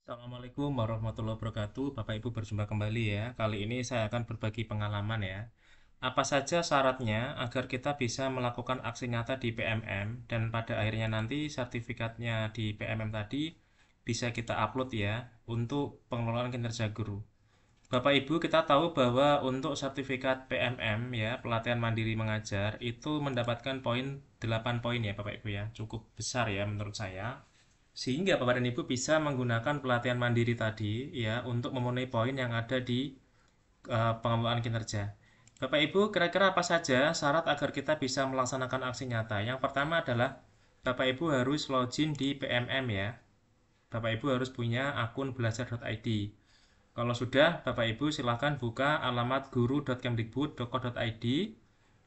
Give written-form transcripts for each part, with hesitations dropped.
Assalamualaikum warahmatullahi wabarakatuh. Bapak Ibu berjumpa kembali ya. Kali ini saya akan berbagi pengalaman ya. Apa saja syaratnya agar kita bisa melakukan aksi nyata di PMM dan pada akhirnya nanti sertifikatnya di PMM tadi bisa kita upload ya untuk pengelolaan kinerja guru. Bapak Ibu, kita tahu bahwa untuk sertifikat PMM ya, pelatihan mandiri mengajar itu mendapatkan poin 8 poin ya Bapak Ibu ya. Cukup besar ya menurut saya. Sehingga Bapak dan Ibu bisa menggunakan pelatihan mandiri tadi ya untuk memenuhi poin yang ada di pengembangan kinerja. Bapak Ibu, kira-kira apa saja syarat agar kita bisa melaksanakan aksi nyata? Yang pertama adalah Bapak Ibu harus login di PMM ya. Bapak Ibu harus punya akun belajar.id. Kalau sudah, Bapak Ibu silakan buka alamat guru.kemdikbud.co.id.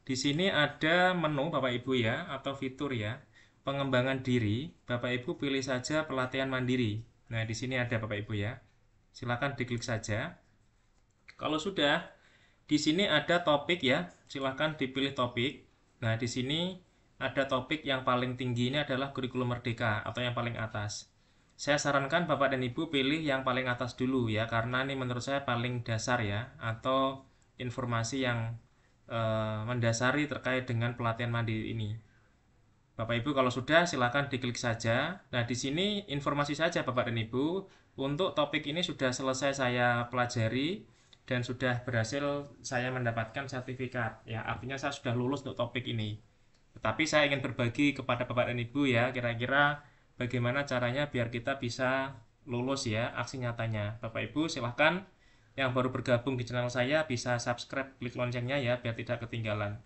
Di sini ada menu Bapak Ibu ya, atau fitur ya, pengembangan diri. Bapak Ibu pilih saja pelatihan mandiri. Nah, di sini ada Bapak Ibu ya. Silakan diklik saja. Kalau sudah, di sini ada topik ya. Silakan dipilih topik. Nah, di sini ada topik yang paling tinggi ini adalah kurikulum merdeka atau yang paling atas. Saya sarankan Bapak dan Ibu pilih yang paling atas dulu ya, karena ini menurut saya paling dasar ya, atau informasi yang mendasari terkait dengan pelatihan mandiri ini. Bapak Ibu kalau sudah silakan diklik saja. Nah, di sini informasi saja Bapak dan Ibu, untuk topik ini sudah selesai saya pelajari dan sudah berhasil saya mendapatkan sertifikat. Ya, artinya saya sudah lulus untuk topik ini. Tetapi saya ingin berbagi kepada Bapak dan Ibu ya, kira-kira bagaimana caranya biar kita bisa lulus ya aksi nyatanya. Bapak Ibu silahkan yang baru bergabung di channel saya bisa subscribe, klik loncengnya ya biar tidak ketinggalan.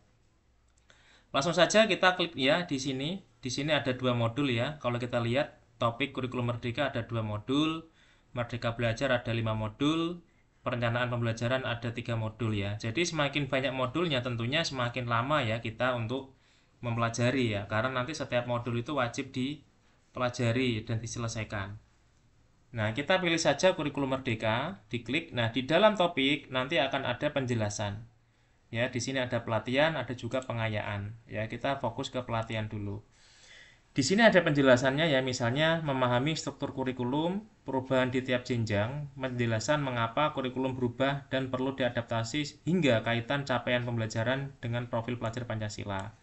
Langsung saja kita klik ya di sini. Di sini ada dua modul ya. Kalau kita lihat topik kurikulum merdeka ada dua modul, Merdeka Belajar ada 5 modul, perencanaan pembelajaran ada 3 modul ya. Jadi semakin banyak modulnya tentunya semakin lama ya kita untuk mempelajari ya. Karena nanti setiap modul itu wajib dipelajari dan diselesaikan. Nah, kita pilih saja kurikulum merdeka, diklik. Nah, di dalam topik nanti akan ada penjelasan. Ya, di sini ada pelatihan, ada juga pengayaan. Ya, kita fokus ke pelatihan dulu. Di sini ada penjelasannya ya, misalnya memahami struktur kurikulum, perubahan di tiap jenjang, penjelasan mengapa kurikulum berubah dan perlu diadaptasi hingga kaitan capaian pembelajaran dengan profil pelajar Pancasila.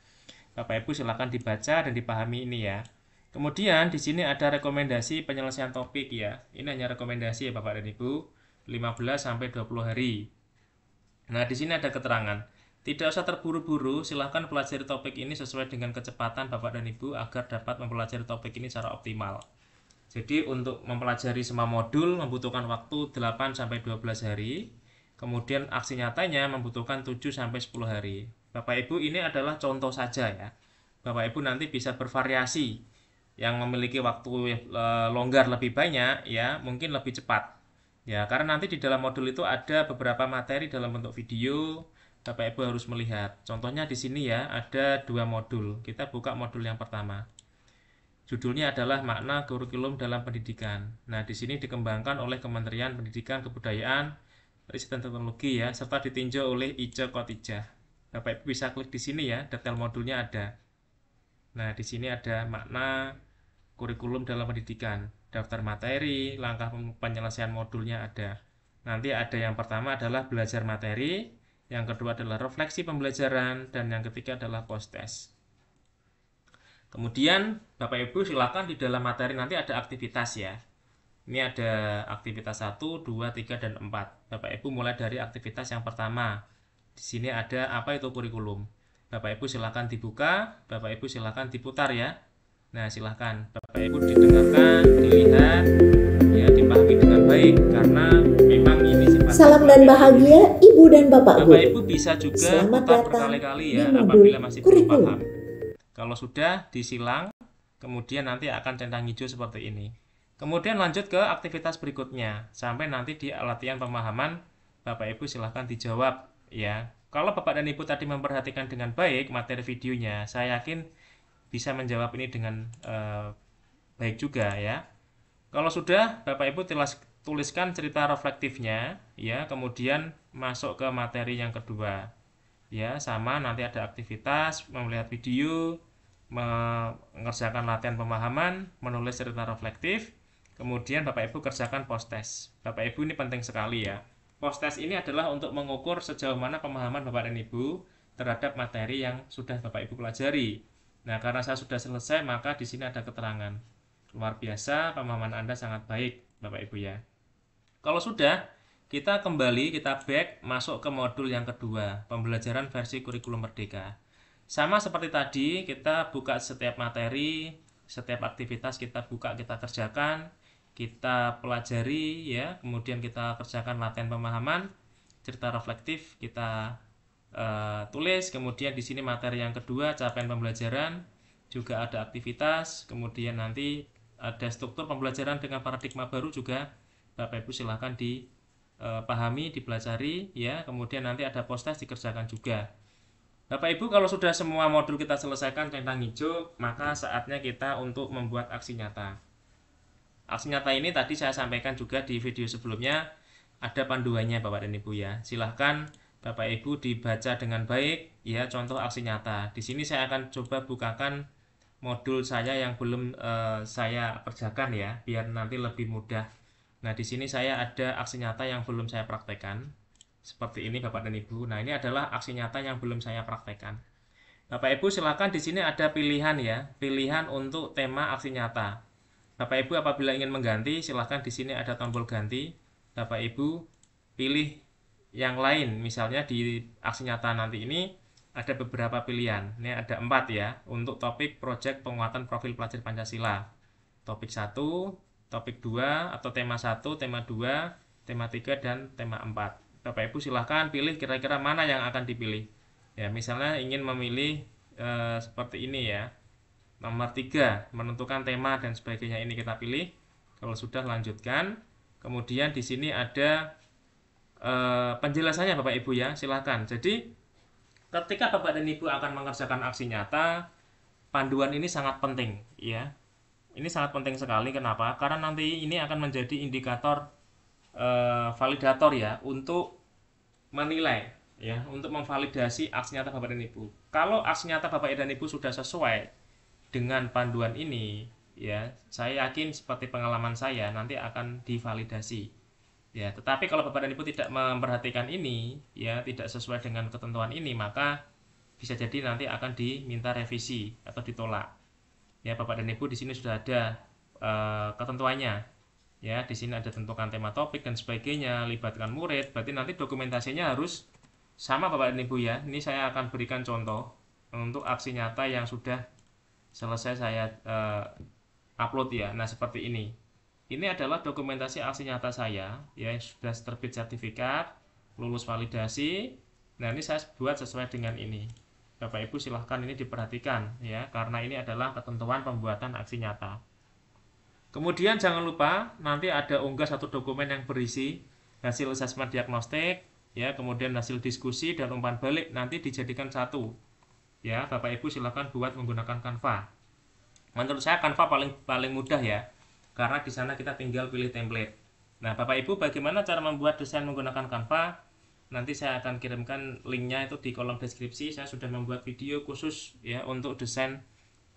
Bapak Ibu silakan dibaca dan dipahami ini ya. Kemudian di sini ada rekomendasi penyelesaian topik ya. Ini hanya rekomendasi ya Bapak dan Ibu, 15 sampai 20 hari. Nah, di sini ada keterangan. Tidak usah terburu-buru, silahkan pelajari topik ini sesuai dengan kecepatan Bapak dan Ibu agar dapat mempelajari topik ini secara optimal. Jadi untuk mempelajari semua modul membutuhkan waktu 8 sampai 12 hari. Kemudian aksi nyatanya membutuhkan 7 sampai 10 hari. Bapak Ibu ini adalah contoh saja ya. Bapak Ibu nanti bisa bervariasi. Yang memiliki waktu longgar lebih banyak ya, mungkin lebih cepat. Ya, karena nanti di dalam modul itu ada beberapa materi dalam bentuk video. Bapak Ibu harus melihat. Contohnya di sini ya, ada dua modul. Kita buka modul yang pertama. Judulnya adalah makna kurikulum dalam pendidikan. Nah, di sini dikembangkan oleh Kementerian Pendidikan, Kebudayaan, Riset dan Teknologi ya, serta ditinjau oleh Ica Kotijah. Bapak Ibu bisa klik di sini ya, detail modulnya ada. Nah, di sini ada makna kurikulum dalam pendidikan, daftar materi, langkah penyelesaian modulnya ada. Nanti ada yang pertama adalah belajar materi, yang kedua adalah refleksi pembelajaran, dan yang ketiga adalah post test. Kemudian Bapak Ibu silakan di dalam materi nanti ada aktivitas ya. Ini ada aktivitas 1, 2, 3, dan 4. Bapak Ibu mulai dari aktivitas yang pertama. Di sini ada apa itu kurikulum. Bapak Ibu silakan dibuka, Bapak Ibu silakan diputar ya. Nah, silakan Bapak Ibu didengarkan, dilihat, ya dipahami dengan baik karena memang ini sifatnya. Salam dan bahagia Ibu dan Bapak Bapak Guru. Ibu bisa juga Selamat putar datang berkali-kali di ya modul apabila masih belum kurikulum. paham. Kalau sudah disilang, kemudian nanti akan centang hijau seperti ini. Kemudian lanjut ke aktivitas berikutnya sampai nanti di latihan pemahaman. Bapak Ibu silahkan dijawab ya. Kalau Bapak dan Ibu tadi memperhatikan dengan baik materi videonya, saya yakin bisa menjawab ini dengan baik juga ya. Kalau sudah, Bapak Ibu tuliskan cerita reflektifnya ya, kemudian masuk ke materi yang kedua. Ya, sama nanti ada aktivitas, melihat video, mengerjakan latihan pemahaman, menulis cerita reflektif. kemudian Bapak Ibu kerjakan post test. Bapak Ibu ini penting sekali ya. Post test ini adalah untuk mengukur sejauh mana pemahaman Bapak dan Ibu terhadap materi yang sudah Bapak Ibu pelajari. Nah, karena saya sudah selesai, maka di sini ada keterangan. Luar biasa, pemahaman Anda sangat baik, Bapak Ibu ya. Kalau sudah, kita kembali, kita back, masuk ke modul yang kedua, pembelajaran versi kurikulum merdeka. Sama seperti tadi, kita buka setiap materi, setiap aktivitas kita buka, kita kerjakan, kita pelajari ya, kemudian kita kerjakan latihan pemahaman, cerita reflektif, kita tulis, kemudian di sini materi yang kedua, capaian pembelajaran, juga ada aktivitas, kemudian nanti ada struktur pembelajaran dengan paradigma baru juga. Bapak Ibu silahkan dipahami, dipelajari ya, kemudian nanti ada post test dikerjakan juga. Bapak Ibu, kalau sudah semua modul kita selesaikan centang hijau, maka saatnya kita untuk membuat aksi nyata. Aksi nyata ini tadi saya sampaikan juga di video sebelumnya, ada panduannya Bapak dan Ibu ya. Silahkan Bapak Ibu dibaca dengan baik ya, contoh aksi nyata. Di sini saya akan coba bukakan modul saya yang belum saya kerjakan ya, biar nanti lebih mudah. Nah, di sini saya ada aksi nyata yang belum saya praktekkan. Seperti ini Bapak dan Ibu. Nah, ini adalah aksi nyata yang belum saya praktekkan. Bapak Ibu silakan di sini ada pilihan ya, pilihan untuk tema aksi nyata. Bapak Ibu apabila ingin mengganti, silahkan di sini ada tombol ganti. Bapak Ibu pilih yang lain, misalnya di aksi nyata nanti ini ada beberapa pilihan. Ini ada 4 ya, untuk topik project penguatan profil pelajar Pancasila. Topik 1, topik 2, atau tema 1, tema 2, tema 3, dan tema 4. Bapak Ibu silahkan pilih kira-kira mana yang akan dipilih. Ya, misalnya ingin memilih seperti ini ya. Nomor 3, menentukan tema dan sebagainya, ini kita pilih. Kalau sudah lanjutkan. Kemudian di sini ada penjelasannya Bapak Ibu ya, silahkan. Jadi ketika Bapak dan Ibu akan mengerjakan aksi nyata, panduan ini sangat penting ya. Ini sangat penting sekali. Kenapa? Karena nanti ini akan menjadi indikator validator ya untuk menilai ya, untuk memvalidasi aksi nyata Bapak dan Ibu. Kalau aksi nyata Bapak dan Ibu sudah sesuai dengan panduan ini ya, saya yakin seperti pengalaman saya nanti akan divalidasi. Ya, tetapi kalau Bapak dan Ibu tidak memperhatikan ini, ya, tidak sesuai dengan ketentuan ini, maka bisa jadi nanti akan diminta revisi atau ditolak. Ya, Bapak dan Ibu di sini sudah ada ketentuannya. Ya, di sini ada tentukan tema topik dan sebagainya, libatkan murid. Berarti nanti dokumentasinya harus sama Bapak dan Ibu ya. Ini saya akan berikan contoh untuk aksi nyata yang sudah selesai saya upload ya. Nah, seperti ini. Ini adalah dokumentasi aksi nyata saya ya, sudah terbit sertifikat, lulus validasi. Nah, ini saya buat sesuai dengan ini. Bapak Ibu silahkan ini diperhatikan ya, karena ini adalah ketentuan pembuatan aksi nyata. Kemudian jangan lupa nanti ada unggah satu dokumen yang berisi hasil asesmen diagnostik ya, kemudian hasil diskusi dan umpan balik nanti dijadikan satu. Ya, Bapak Ibu silahkan buat menggunakan Canva. Menurut saya Canva paling mudah ya. Karena di sana kita tinggal pilih template. Nah, Bapak Ibu bagaimana cara membuat desain menggunakan Canva? Nanti saya akan kirimkan linknya itu di kolom deskripsi. Saya sudah membuat video khusus ya untuk desain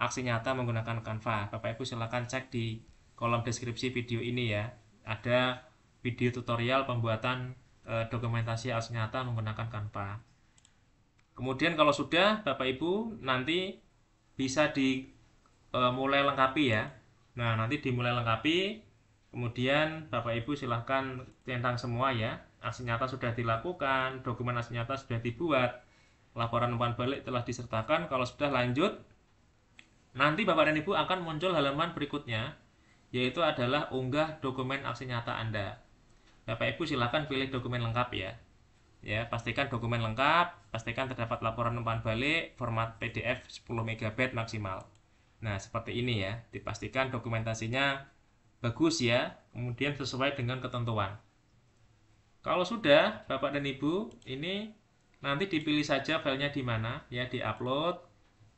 aksi nyata menggunakan Canva. Bapak Ibu silahkan cek di kolom deskripsi video ini ya. Ada video tutorial pembuatan dokumentasi aksi nyata menggunakan Canva. Kemudian kalau sudah Bapak Ibu nanti bisa dimulai lengkapi ya. Nah, nanti dimulai lengkapi, kemudian Bapak Ibu silahkan centang semua ya. Aksi nyata sudah dilakukan, dokumen aksi nyata sudah dibuat, laporan umpan balik telah disertakan. Kalau sudah lanjut, nanti Bapak dan Ibu akan muncul halaman berikutnya, yaitu adalah unggah dokumen aksi nyata Anda. Bapak Ibu silahkan pilih dokumen lengkap ya. Ya, pastikan dokumen lengkap, pastikan terdapat laporan umpan balik, format PDF 10 MB maksimal. Nah, seperti ini ya, dipastikan dokumentasinya bagus ya, kemudian sesuai dengan ketentuan. Kalau sudah, Bapak dan Ibu, ini nanti dipilih saja filenya di mana, ya, di-upload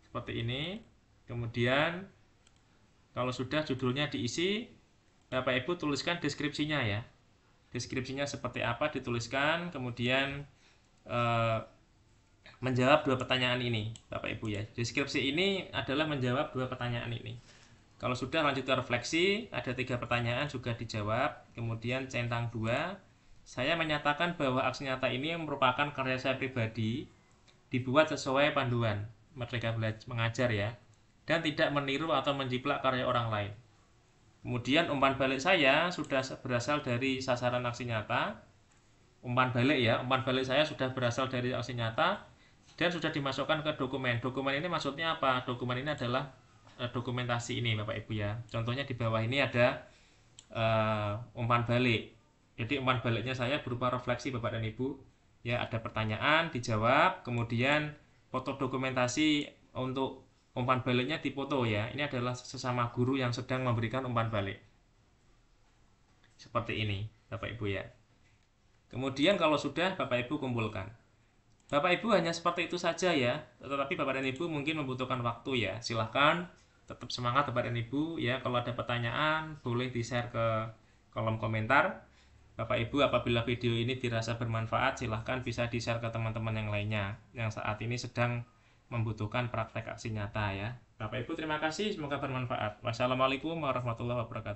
seperti ini. Kemudian kalau sudah judulnya diisi, Bapak Ibu tuliskan deskripsinya ya. Deskripsinya seperti apa dituliskan, kemudian menjawab 2 pertanyaan ini Bapak Ibu ya. Deskripsi ini adalah menjawab 2 pertanyaan ini. Kalau sudah, lanjut ke refleksi. Ada 3 pertanyaan juga dijawab. Kemudian centang 2, saya menyatakan bahwa aksi nyata ini merupakan karya saya pribadi, dibuat sesuai panduan Merdeka Mengajar ya, dan tidak meniru atau menjiplak karya orang lain. Kemudian umpan balik saya sudah berasal dari sasaran aksi nyata. Umpan balik saya sudah berasal dari aksi nyata dan sudah dimasukkan ke dokumen. Dokumen ini maksudnya apa? Dokumen ini adalah dokumentasi ini Bapak Ibu ya. Contohnya di bawah ini ada umpan balik. Jadi umpan baliknya saya berupa refleksi Bapak dan Ibu. Ya, ada pertanyaan dijawab, kemudian foto dokumentasi untuk umpan baliknya dipoto ya. Ini adalah sesama guru yang sedang memberikan umpan balik. Seperti ini Bapak Ibu ya. Kemudian kalau sudah, Bapak Ibu kumpulkan. Bapak Ibu hanya seperti itu saja ya, tetapi Bapak dan Ibu mungkin membutuhkan waktu ya. Silahkan tetap semangat Bapak dan Ibu ya. Kalau ada pertanyaan boleh di-share ke kolom komentar. Bapak Ibu, apabila video ini dirasa bermanfaat, silahkan bisa di-share ke teman-teman yang lainnya yang saat ini sedang membutuhkan praktek aksi nyata ya. Bapak Ibu terima kasih, semoga bermanfaat. Wassalamualaikum warahmatullahi wabarakatuh.